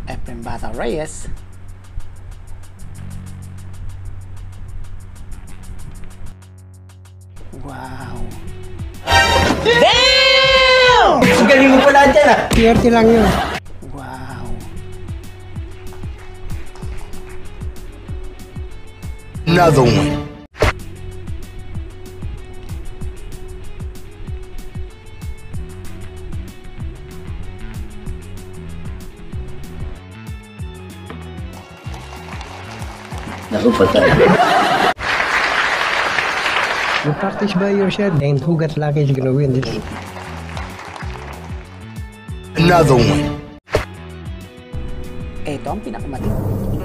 Efren Bata Reyes. Wow. Damn! Ang galing mo pala dyan ah. Swerte lang yun. Wow. Another one. Naku patay. You practice by yourself and who got lucky is gonna win this. Another one. Ito ang pinakamatindi.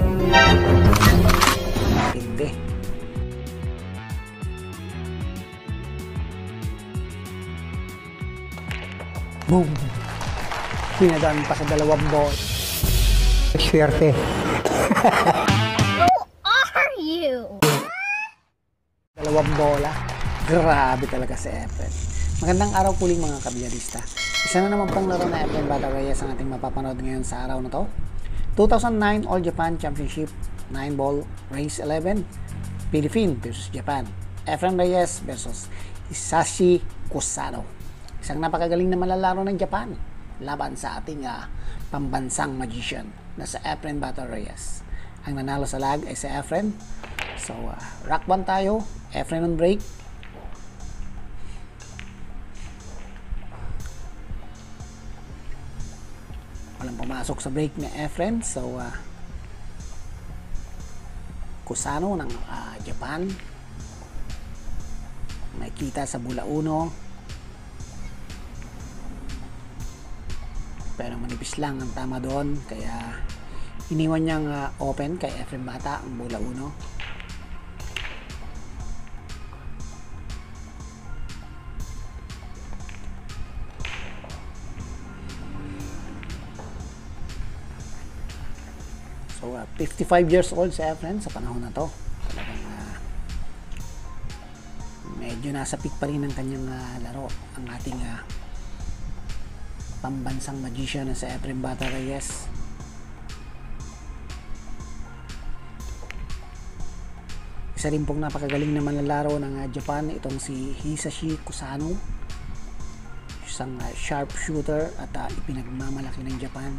Matindi. Boom! Pinadaan pa sa dalawang ball. Swerte. Are you? Dalawang bola. Grabe talaga si Efren. Magandang araw puling mga kabilyarista. Isa na naman pang laro na Efren Bata Reyes ang ating mapapanood ngayon sa araw na to. 2009 All Japan Championship 9-ball Race 11 Philippines versus Japan. Efren Reyes versus Hisashi Kusano. Isang napakagaling na malalaro ng Japan laban sa ating pambansang magician na sa Efren Bata Reyes. Ang nanalo sa lag ay si Efren. So, rock 1 tayo. Efren on break. Walang pumasok sa break ni Efren. So, Kusano ng Japan. May kita sa bola 1. Pero manipis lang ang tama doon. Kaya, iniwan niyang open kay Efren Bata ang bola 1. So, 55 years old si Efren sa panahon na to. Talagang medyo nasa peak pa rin ng kanyang laro ang ating pambansang magician na si Efren Bata Reyes. Isa rin pong napakagaling na manlalaro ng Japan itong si Hisashi Kusano. Isang sharpshooter at ipinagmamalaki ng Japan.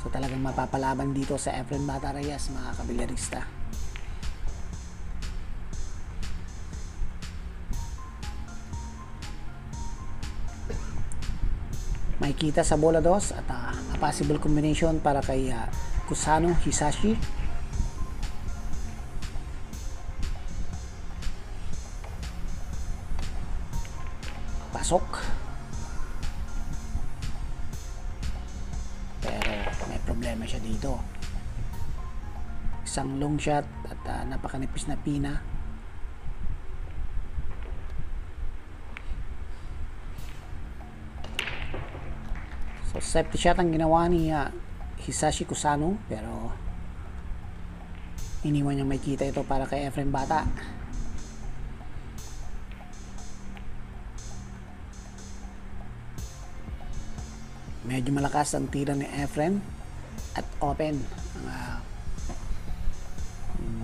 So talagang mapapalaban dito sa Efren Bata Reyes mga kabilyarista. May kita sa bola 2 at a possible combination para kay Kusano Hisashi. Pasok. Problema siya dito. Isang long shot at napakanipis na pina. So safety shot ang ginawa ni Hisashi Kusano, pero iniwan niya may kita ito para kay Efren Bata. Medyo malakas ang tira ni Efren at open ang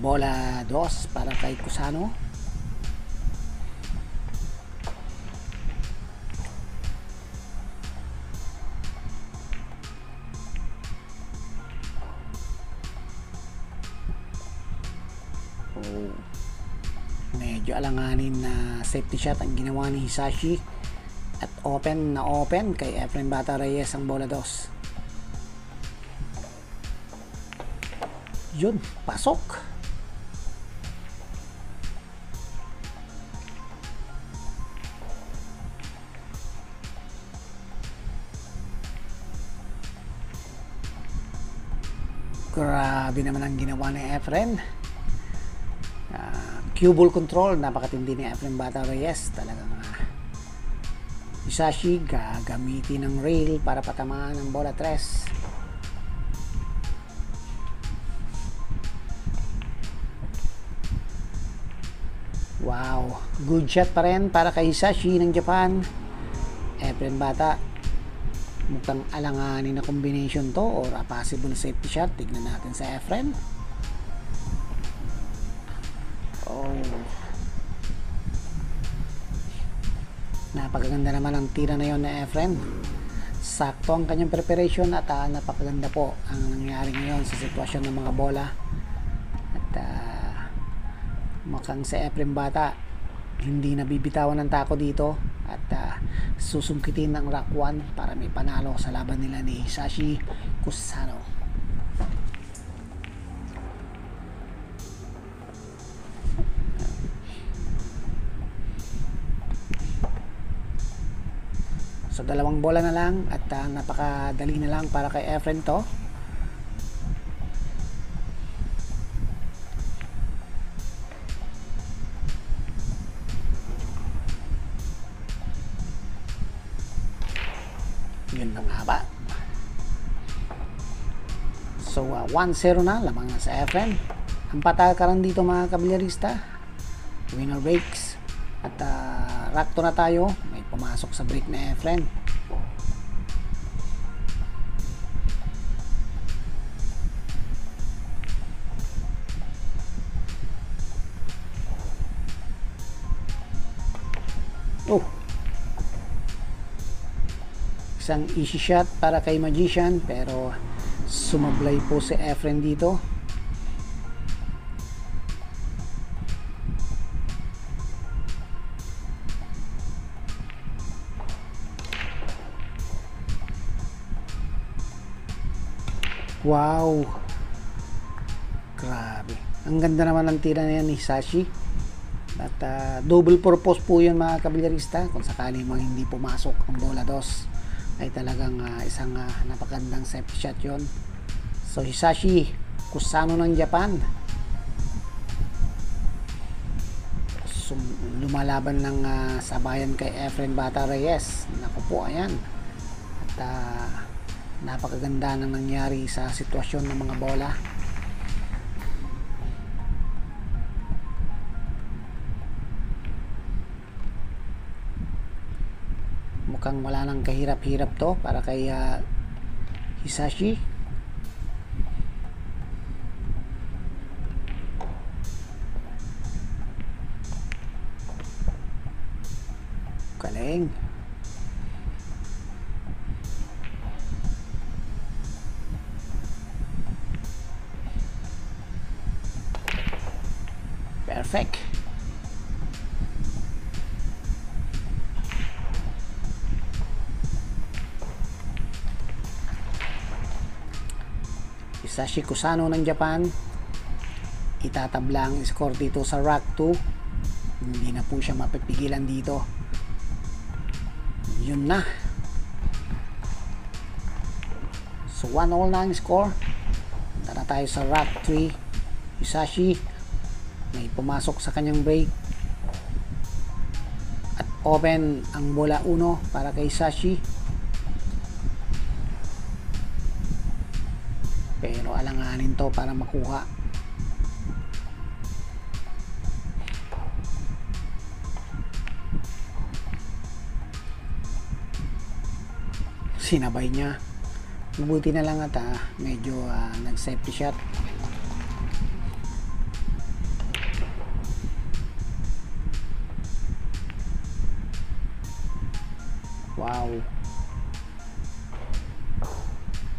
bola 2 para kay Kusano. Medyo alanganin na safety shot ang ginawa ni Hisashi at open kay Efren Bata Reyes ang bola 2. Yun, pasok. Grabe naman ang ginawa ni Efren. Cue ball control, napakatindi ni Efren Bata Reyes. Talagang Hisashi gagamitin ng rail para patamaan ang bola 3. Wow, good shot pa rin para kay Hisashi ng Japan. Efren Bata Mukhang alanganin na combination to or a possible safety shot. Tignan natin sa Efren. Oh. Napakaganda naman ang tira na yon na Efren. Sakto ang kanyang preparation at napakaganda po ang nangyari ngayon sa sitwasyon ng mga bola. At mukhang si Efren Bata hindi nabibitawan ng tako dito at susungkitin ng Rock 1 para may panalo sa laban nila ni Hisashi Kusano. So dalawang bola na lang at napakadali na lang para kay Efren to. Yun lang haba. So 1-0 na lamang na sa Efren. Ang patakaran dito mga kabilyarista, winner breaks at rakto na tayo. May pumasok sa break na Efren. Oh, isang easy shot para kay Magician pero sumablay po si Efren dito. Wow, grabe, ang ganda naman ng tira na yan ni Hisashi. At double purpose po yun mga kabilyarista. Kung sakali mo hindi pumasok ang bola 2 ay talagang isang napakandang safety shot yun. So Hisashi Kusano ng Japan lumalaban ng sabayan kay Efren Bata Reyes. Naku po, ayan. At napakaganda na nangyari sa sitwasyon ng mga bola. Mukhang wala nang kahirap-hirap to para kay Hisashi. Galing. Perfect. Hisashi Kusano ng Japan itatabla ang score dito sa Rock 2. Hindi na po siya mapipigilan dito. Yun na. So 1-1 na ang score. Punta na tayo sa Rock 3. Hisashi may pumasok sa kanyang break at open ang bola 1 para kay Hisashi, pero alanganin to para makuha. Sinabay niya, mabuti na lang at medyo nag safety shot.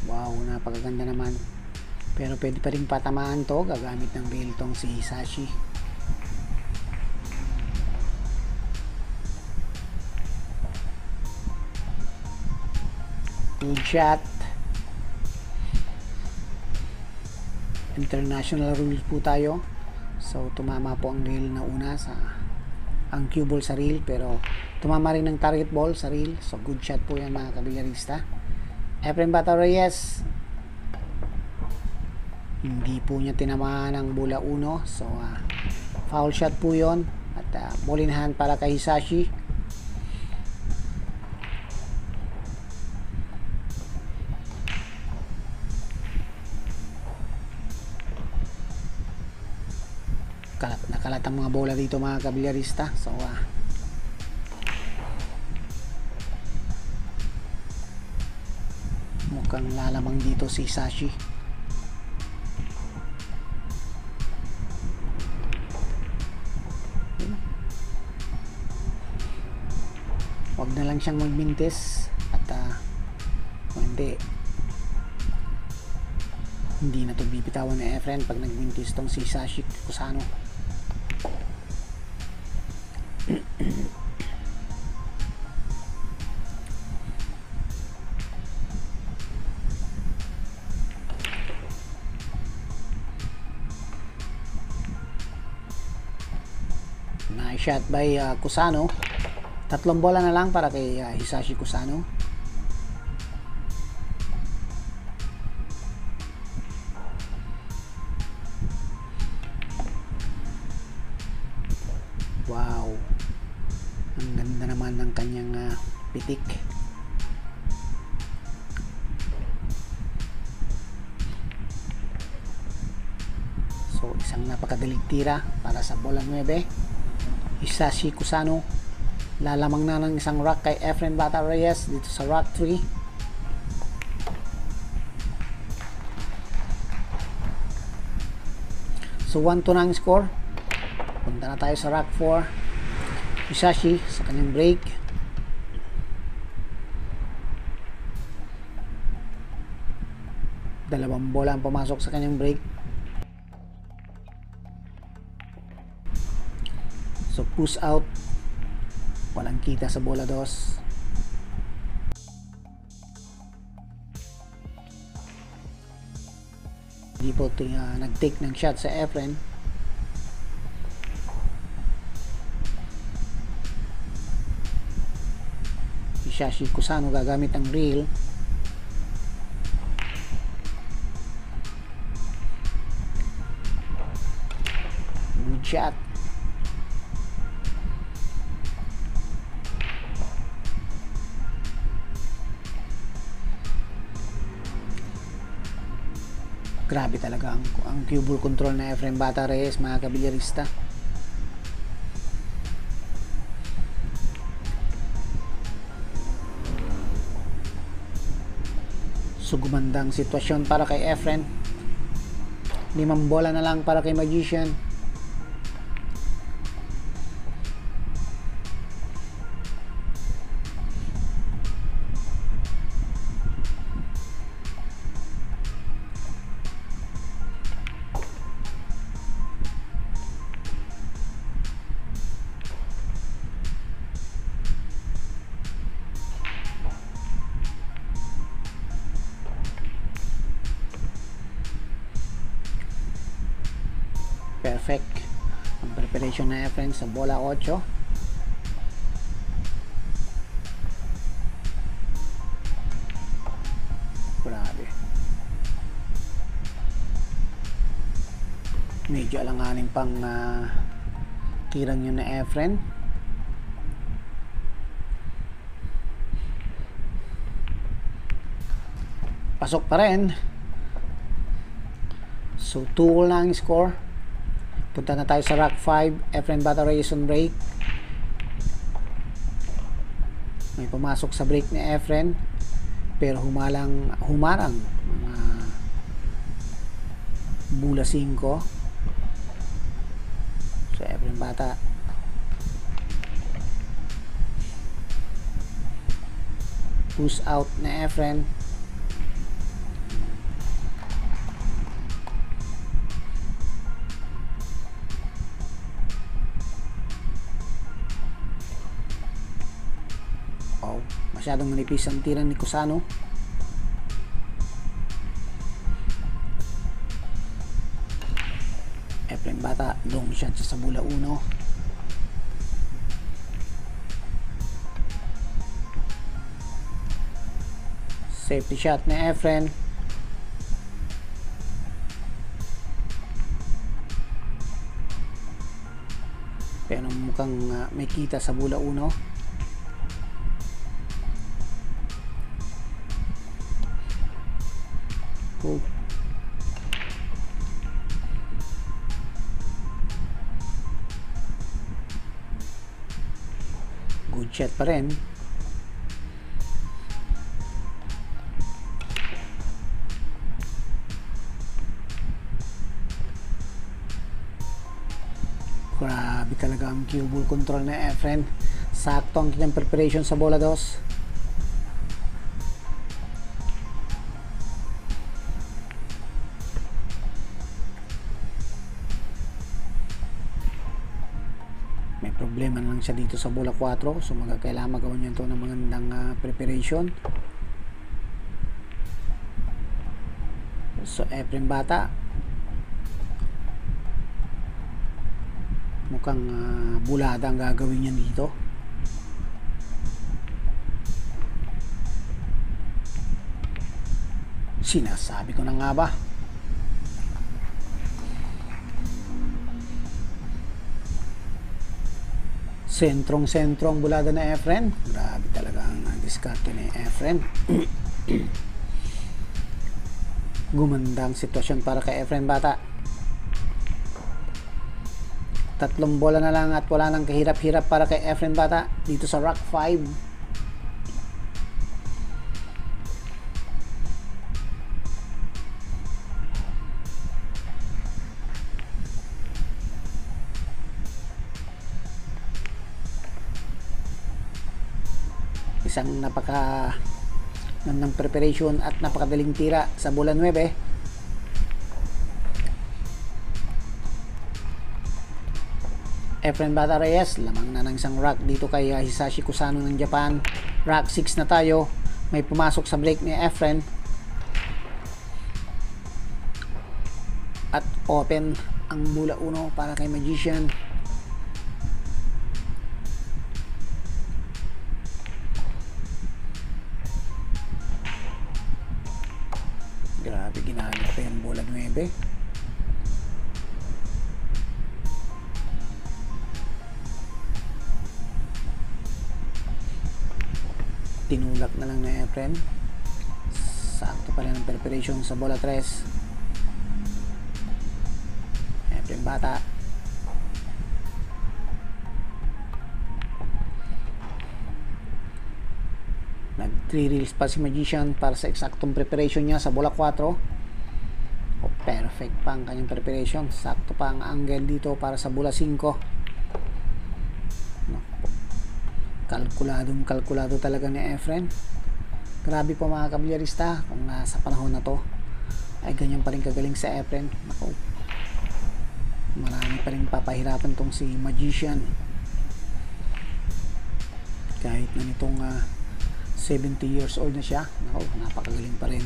Wow, napakaganda naman. Pero pwede pa rin patamaan to, gagamit ng rail tong si Hisashi. Good shot. International rules po tayo. So tumama po ang rail na una sa ang cue ball sa reel, pero tumama rin ng target ball sa reel. So good shot po yan mga kabilyarista. Efren Bata Reyes, hindi po niya tinamaan ang bola 1. So foul shot po yon at ball in hand para kay Hisashi. Nakalat ang mga bola dito mga kabilyarista. So Mukhang lalamang dito si Hisashi. Huwag na lang siyang magmintis at kung hindi na to bibitawan ni Efren pag nagmintis tong si Hisashi Kusano. Nice shot by Kusano. Tatlong bola na lang para kay Hisashi Kusano. Wow. Ang ganda naman ng kanyang pitik. So, isang napakadaling tira para sa bola 9. Hisashi Kusano. Lalamang na ng isang rock kay Efren Bata Reyes dito sa rock 3. So 1-2 na ang score. Punta na tayo sa rock 4. Hisashi sa kanyang break. Dalawang bola ang pumasok sa kanyang break. So push out. Walang kita sa bola 2. Hindi po nag-take ng shot sa Efren. Hisashi Kusano gagamit ng reel. Good shot. Grabe talaga ang cue ball control na Efren Bata Reyes, mga kabilyarista. So gumandang sitwasyon para kay Efren. 5 bola na lang para kay Magician. Perfect ang preparation na Efren sa bola 8. Grabe, medyo alanganin pang tirang yun na Efren. Pasok pa rin. So 2-all na ang score. Punta na tayo sa rock 5. Efren Bata Reyes on break. May pumasok sa break ni Efren, pero humarang mga bula 5. So Efren Bata push out na Efren. Masyadong manipis ang tira ni Kusano. Efren Bata, long shot sa bola 1. Safety shot ni Efren. Pero mukhang may kita sa bola 1. Good shot pa rin. Grabe talaga ang cue ball control na Efren. Sakto ang kanyang preparation sa bola 2. May problema lang siya dito sa bola 4, so kailangan magawa niya ito ng magandang preparation. So Efren Bata mukhang bulada ang gagawin niya dito. Sinasabi ko na nga ba. Sentrong-sentro ang bulada na Efren. Grabe talaga ang diskarte ni Efren. Gumandang sitwasyon para kay Efren Bata. 3 bola na lang at wala nang kahirap-hirap para kay Efren Bata dito sa Rock 5. Isang napaka ng preparation at napakadaling tira sa bola 9. Efren Bata Reyes, lamang na ng isang rack dito kay Hisashi Kusano ng Japan. Rack 6 na tayo. May pumasok sa break ni Efren. At open ang bola 1 para kay Magician. Grabe, ginamit pa yung bola 9. Tinulak na lang na Efren. Sakto pa rin ang preparation sa bola 3. Efren Bata. Nag 3 reels pa si Magician para sa eksaktong preparation niya sa bola 4. Perfect pa ang kanyang preparation. Sakto pa ang angle dito para sa bola 5. Kalkulado talaga ni Efren. Grabe po mga kabilyarista, kung nasa panahon na to ay ganyan pa rin kagaling sa Efren. Naku, marami pa rin papahirapan tong si Magician kahit na nitong 70 years old na siya. Naku, napakagaling pa rin.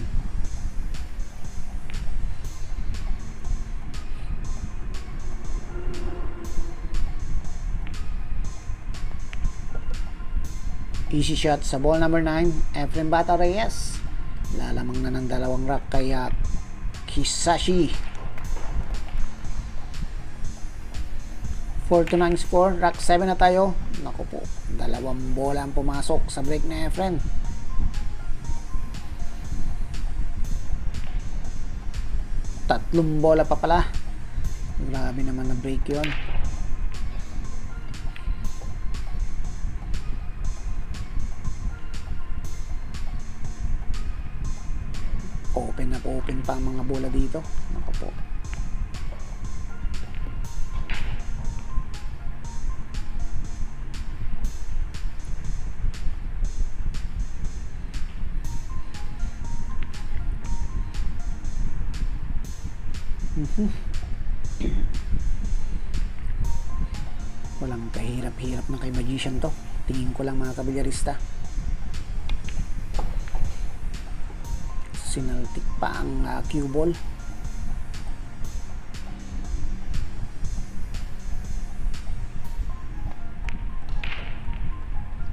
Easy shot sa ball number 9, Efren Bata Reyes. Lalamang na ng 2 rack kay Hisashi. 4-9 score, rack 7 na tayo. Naku po, 2 bola ang pumasok sa break ni Efren. Tatlong bola pa pala. Grabe naman na break yun. Open na open pa ang mga bola dito. Naku po. Walang kahirap-hirap na kay Magician to. Tingin ko lang mga kabilyarista. Sinaltik pa ang cue ball.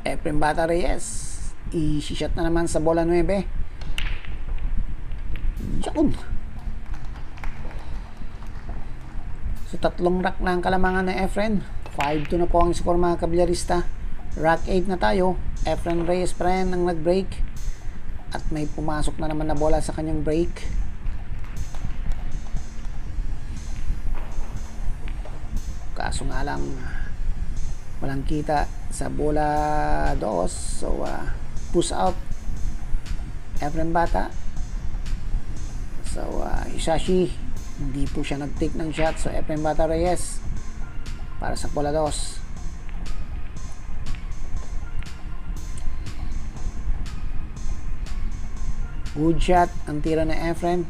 Efren Bata Reyes. I-shot na naman sa bola 9. Diyan. So 3 rack na ang kalamangan ng Efren. 5-2 na po ang score mga kabilyarista. Rack 8 na tayo. Efren Reyes pa rin ang nag-break. At may pumasok na naman na bola sa kanyang break. Kaso nga lang walang kita sa bola 2. So push out Efren Bata. So Hisashi hindi po siya nag-take ng shot. So Efren Bata Reyes para sa bola 2. Good shot ang tira ni Efren.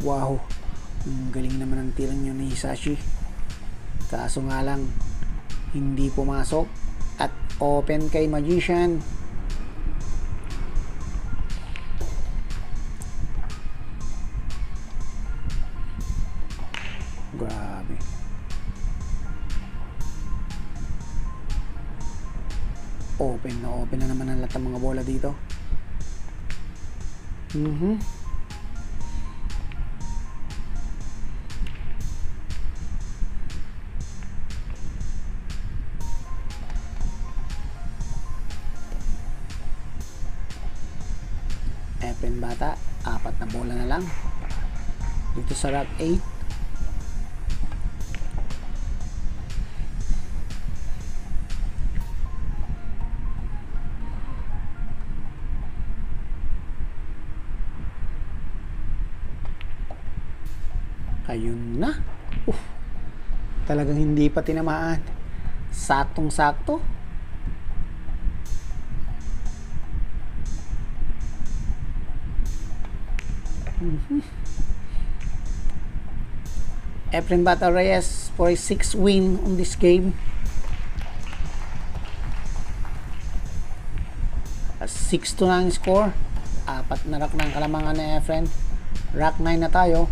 Wow, ang galing naman ang tirang yun ni Hisashi. Kaso nga lang, hindi pumasok. At open kay Magician. Grabe. Open na naman ang lahat ng mga bola dito. Efren Bata, 4 na bola na lang dito sa rack 8. Ayun na. Talagang hindi pa tinamaan. Saktong-sakto. Efren Bata Reyes for a 6 win on this game. A 6-2 na ang score. 4 na rack ng kalamangan ni Efren. Rack 9 na tayo.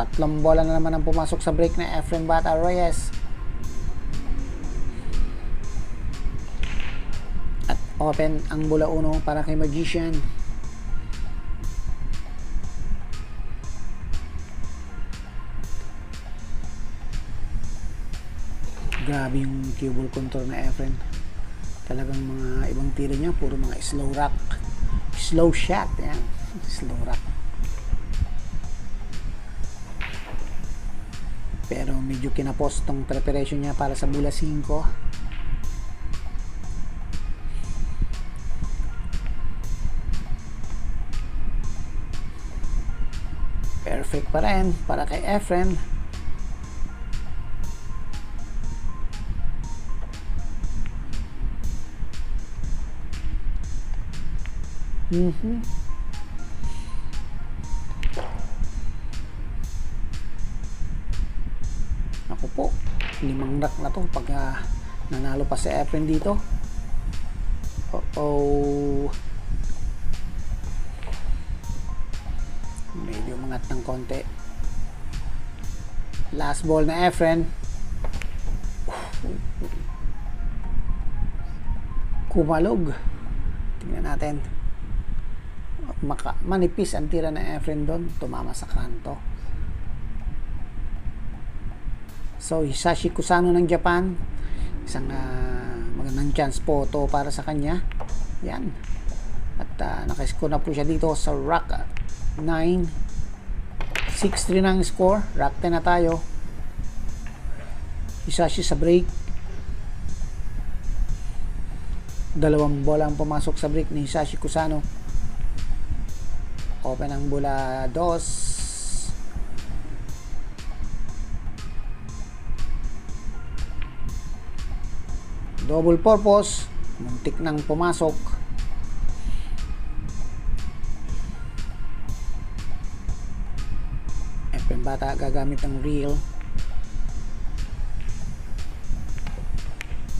3 bola na naman ang pumasok sa break na Efren Bata Reyes. At open ang bola 1 para kay Magician. Grabe yung cue ball control na Efren. Talagang mga ibang tira niya, puro mga slow rock. Slow shot. Yan. Slow rock. Pero medyo kinapos tong preparation niya para sa bola 5. Perfect pa rin para kay Efren. Ako po, 5 rack na to pag nanalo pa si Efren dito. Medyo mangat ng konti. Last ball na Efren. Kumalog. Tingnan natin. Manipis ang tira na Efren doon. Tumama sa kanto. So, Hisashi Kusano ng Japan. Isang magandang chance po to para sa kanya. Yan. At nakascore na po siya dito sa rack 9. 6-3 na ang score. Rack 10 na tayo. Hisashi sa break. 2 bola ang pumasok sa break ni Hisashi Kusano. Open ang bola 2. Double purpose. Muntik nang pumasok. Efren Bata gagamit ng reel.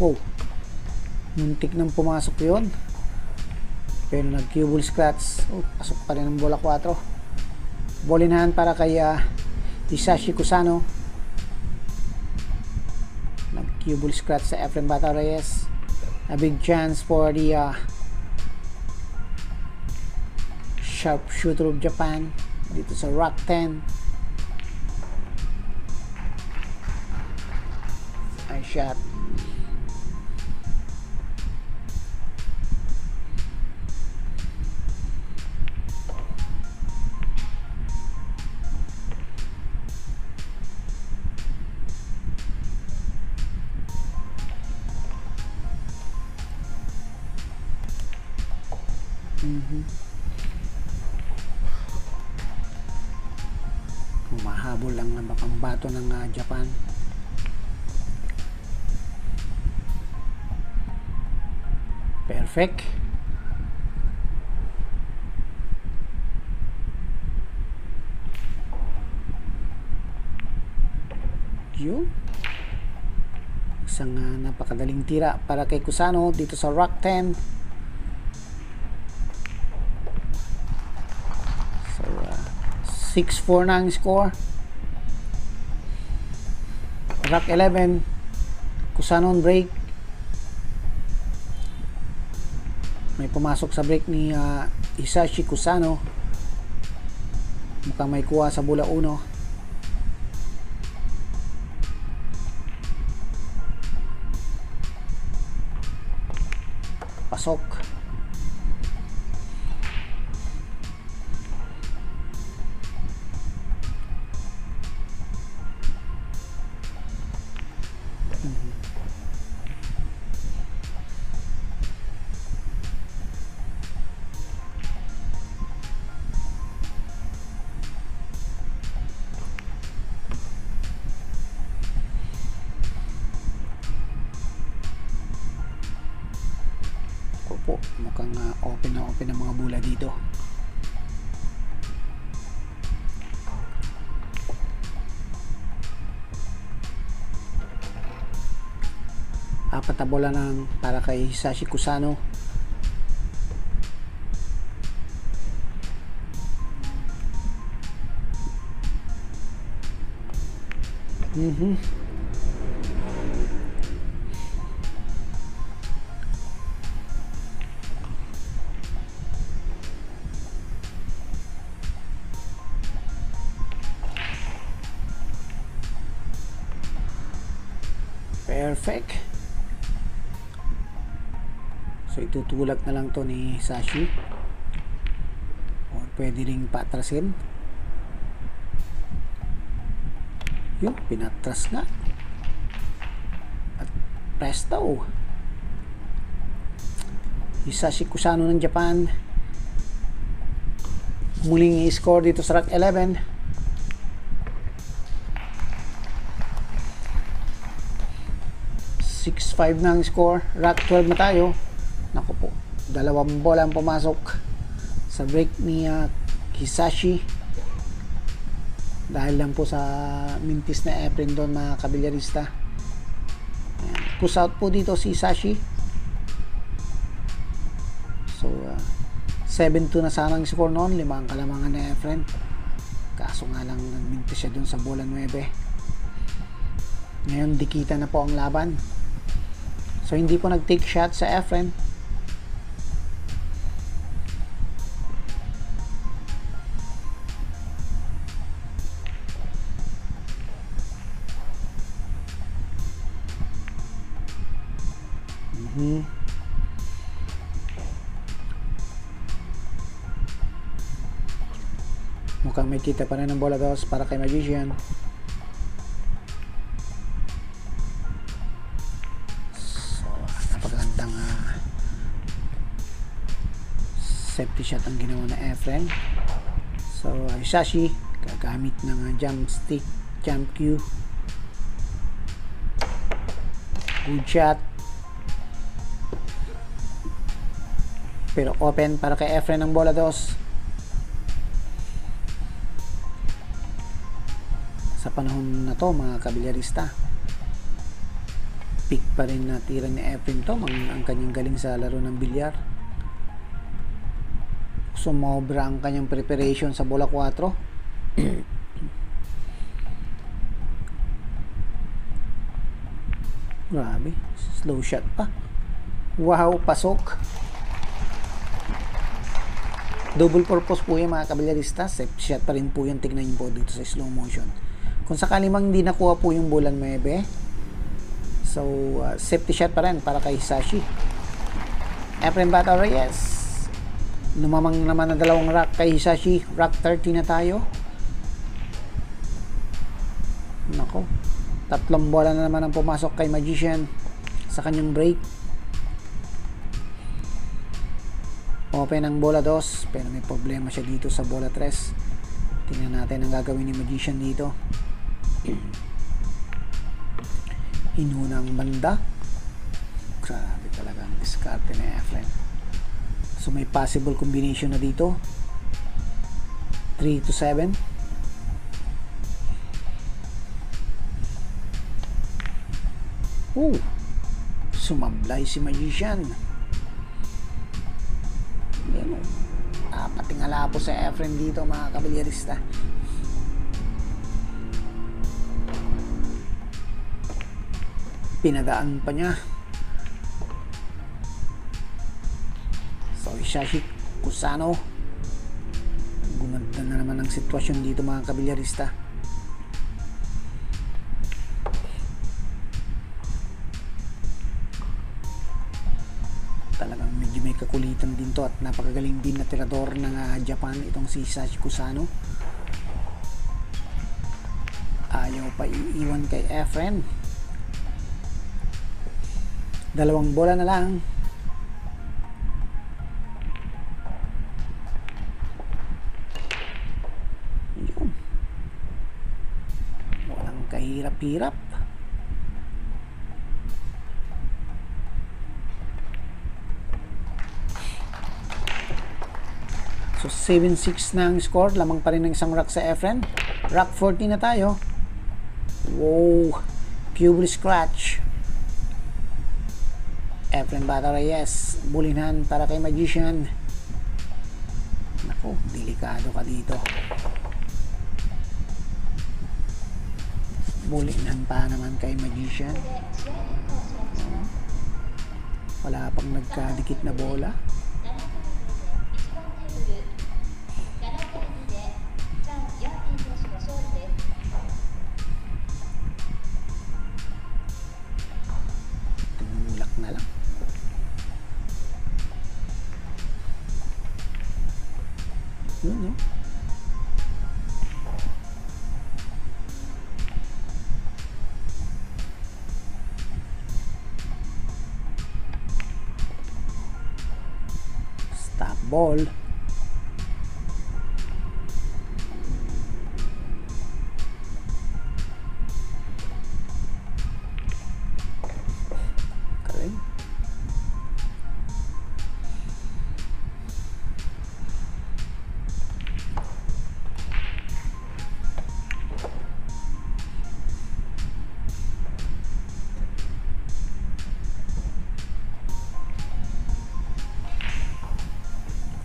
Wow. Muntik nang pumasok yun. Pero nag-cue ball scratch. Pasok pa rin ang bola 4. Ball in hand para kay Hisashi Kusano. Nag-cue ball scratch sa Efren Bata Reyes. A big chance for the sharpshooter of Japan dito sa rack 10. Nice shot. Humahabol lang ang pambato ng Japan. Perfect. Yun. Isang napakadaling tira para kay Cusano dito sa Rock 10. So 6-4 na ang score. Rock 11, Cusano on break. May pumasok sa break ni Hisashi Cusano. Mukhang may kuha sa bola 1. Pasok. Po, mukhang open na open ang mga bola dito. Apat na bola lang para kay Hisashi Cusano. Perfect. So itutulak na lang to ni Hisashi. O pwede ring patrasin. Yun, pinatras nga. At presto. Hisashi Cusano ng Japan. Muling i-score dito sa Rock 11. 6-5 na ang score. Rock 12 na tayo. Naku po, dalawang bola ang pumasok sa break ni Hisashi. Dahil lang po sa mintis na apron doon mga kabilyarista. Push out po dito si Hisashi. So 7-2 na sana ang score noon. 5 ang kalamangan na apron. Kaso nga lang nagmintis siya doon sa bola 9. Ngayon dikita na po ang laban. So hindi po nag-take shot sa Efren. Mukhang may kita pa rin ng bola dos para kay Magician. Safety shot ang ginawa na Efren. So Hisashi gagamit ng jump stick, jump cue. Good shot. Pero open para kay Efren ang bola dos. Sa panahon na to mga kabilyarista, pick pa rin na tira ni Efren to ang kanyang galing sa laro ng bilyar. Sumobra ang kanyang preparation sa bola 4. Grabe, slow shot pa. Wow, pasok. Double purpose po yan mga kabilyarista. Safe shot pa rin po yung tignan nyo po dito sa slow motion. Kung sakali mang hindi nakuha po yung bola 9, so safety shot pa rin para kay Hisashi. Efren Bata Reyes. Lumamang naman na dalawang rock kay Hisashi. Rock 30 na tayo. Nako, 3 bola na naman ang pumasok kay Magician sa kanyang break. Open ang bola 2, pero may problema siya dito sa bola 3. Tingnan natin ang gagawin ni Magician dito. Inunang banda. Grabe talaga ang diskarte ni Efren. So may possible combination na dito. 3 to 7. Sumablay si Magician. Yan o. Patingala po sa Efren dito mga kabalyerista. Pinadaan pa niya. So Hisashi Kusano, gumanda na naman ang sitwasyon dito mga kabalyerista. Talagang medyo may kakulitan din to at napakagaling din na tirador ng Japan itong si Hisashi Kusano. Ayaw pa iiwan kay Efren. Dalawang bola na lang. Yun. Walang kahirap-hirap. So 7-6 na ang score. Lamang pa rin ng isang rack sa Efren. Rack 14 na tayo. Wow, pure scratch. Efren Bata Reyes, bulinhan para kay Magician. Naku, delikado ka dito. Bulinhan pa naman kay Magician. Wala pang nagkadikit na bola. Tumulak na lang. Yun, no? Stop ball. Galing.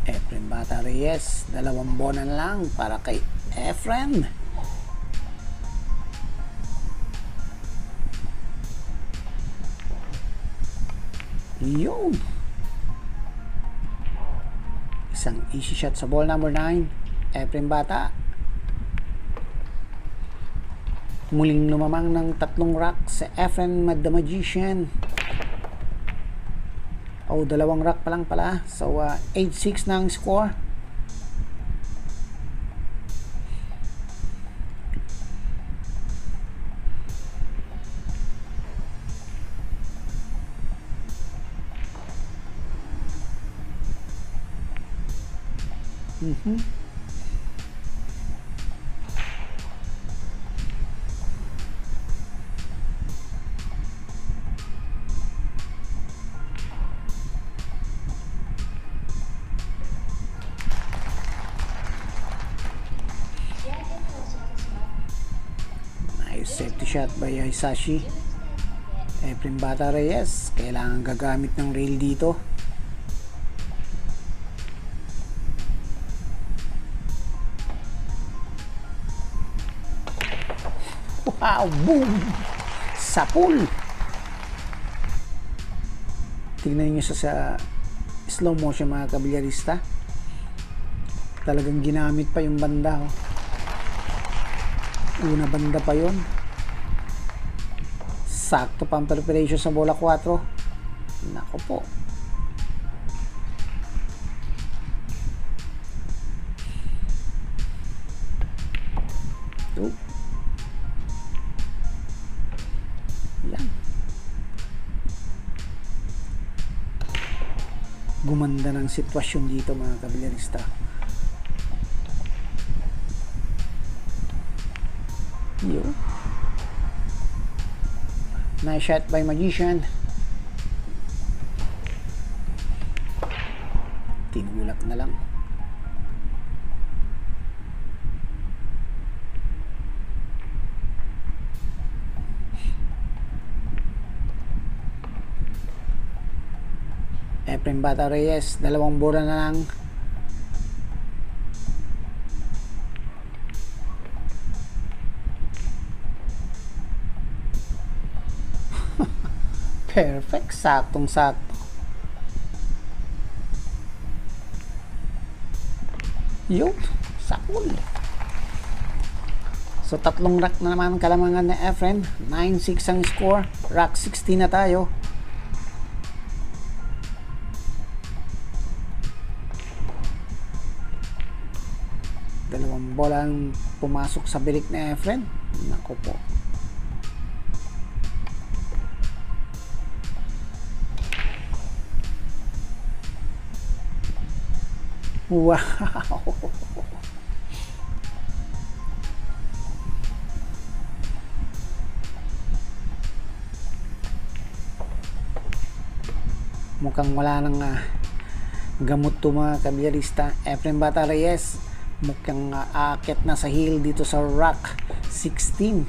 Efren Bata Reyes, dalawang bola na lang para kay Efren. Yun. Isang easy shot sa ball number 9. Efren Bata. Muling lumamang ng 3 rack sa Efren the Magician. O, 2 rack pa lang pala. So, 8-6 na ang score. Nice safety shot by Hisashi. Efren Bata Reyes, kailangan gagamit ng rail dito. Wow, boom! Sa pool. Tignan nyo sa slow motion mga kabilyarista. Talagang ginamit pa yung banda. Oh. Una banda pa yon. Sakto pang preparation sa bola 4. Nako po. Oh. Yan. gumanda ng sitwasyon dito mga kabilyarista. Yun. Nice shot by Magician. Tinulak na lang. Efren Bata Reyes, 2 bola na lang. Perfect, saktong-sakto. Yun, sakul. So 3 rack na naman ang kalamangan ni Efren. 9-6 ang score. Rack 16 na tayo. Dalawang bola ang pumasok sa bilik ni Efren. Naku po. Wow. Mukhang wala nang gamot to mga kabilyarista. Efren Bata Reyes mukhang aakyat na sa hill dito sa rack 16.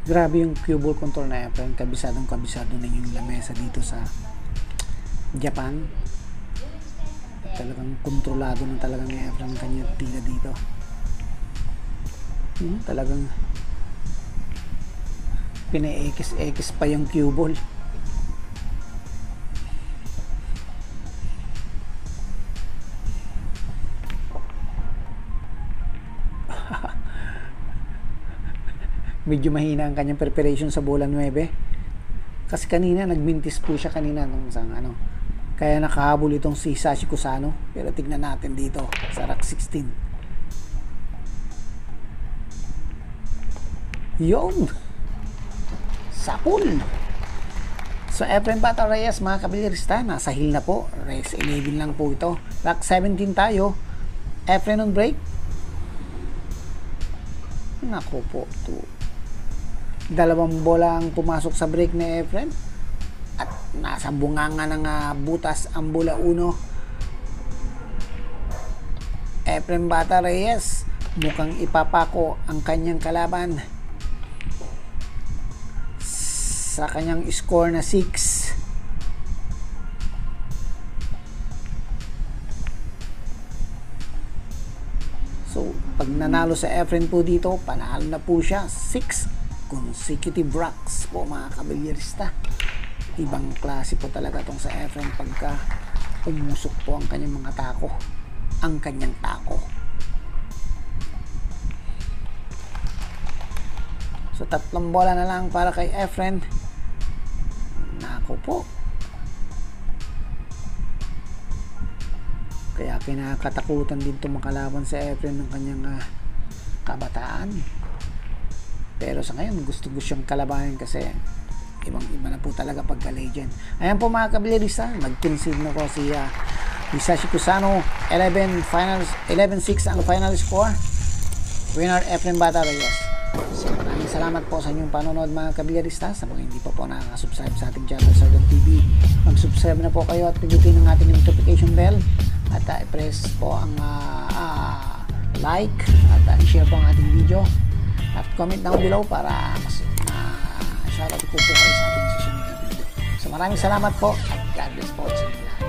Grabe yung cue ball control na Efren. Kabisadong kabisado na yung lamesa dito sa Japan. Talagang kontrolado na talaga ni Efren kanyang tira dito. Talagang pina-ekis-ekis pa yung cue ball. Medyo mahina ang kanyang preparation sa bola 9 kasi kanina nagmintis po siya kanina nung isang kaya nakahabol itong si Sashi Kusano. Pero tignan natin dito sa rack 16. Yun, sakul. So Efren Bata Reyes mga kabilyarista, nasa hill na po. Race 11 lang po ito. Rack 17 tayo. Efren on break. Naku po, 2 bola ang pumasok sa break ni Efren at nasa bunganga ng butas ang bola 1. Efren Bata Reyes mukhang ipapako ang kanyang kalaban sa kanyang score na 6. So pag nanalo sa Efren po dito, panalo na po siya. 6 consecutive racks po mga kabilyarista. Ibang klase po talaga tong sa Efren pagka umusok po ang kanyang mga tako, ang kanyang tako. So 3 bola na lang para kay Efren. Nako po, kaya kinakatakutan din itong makalaban sa Efren ng kanyang kabataan. Pero sa ngayon gusto siyang kalabanin kasi ibang iba na po talaga pagka legend. Ayan po mga kabilyarista, nag-concede na po si Sashi Kusano. 11-6 ang final score. Winner Efren Bata Reyes. So maraming salamat po sa inyong panonood mga kabilyarista. Sa mga hindi pa po nakaka-subscribe sa ating channel Sardon TV, mag-subscribe na po kayo at pindutin ang ating notification bell at i-press po ang like at i-share po ang ating video at comment down below para mas shoutout ko po kayo sa ating susunod na video. So maraming salamat po at God bless po sa inyo lahat.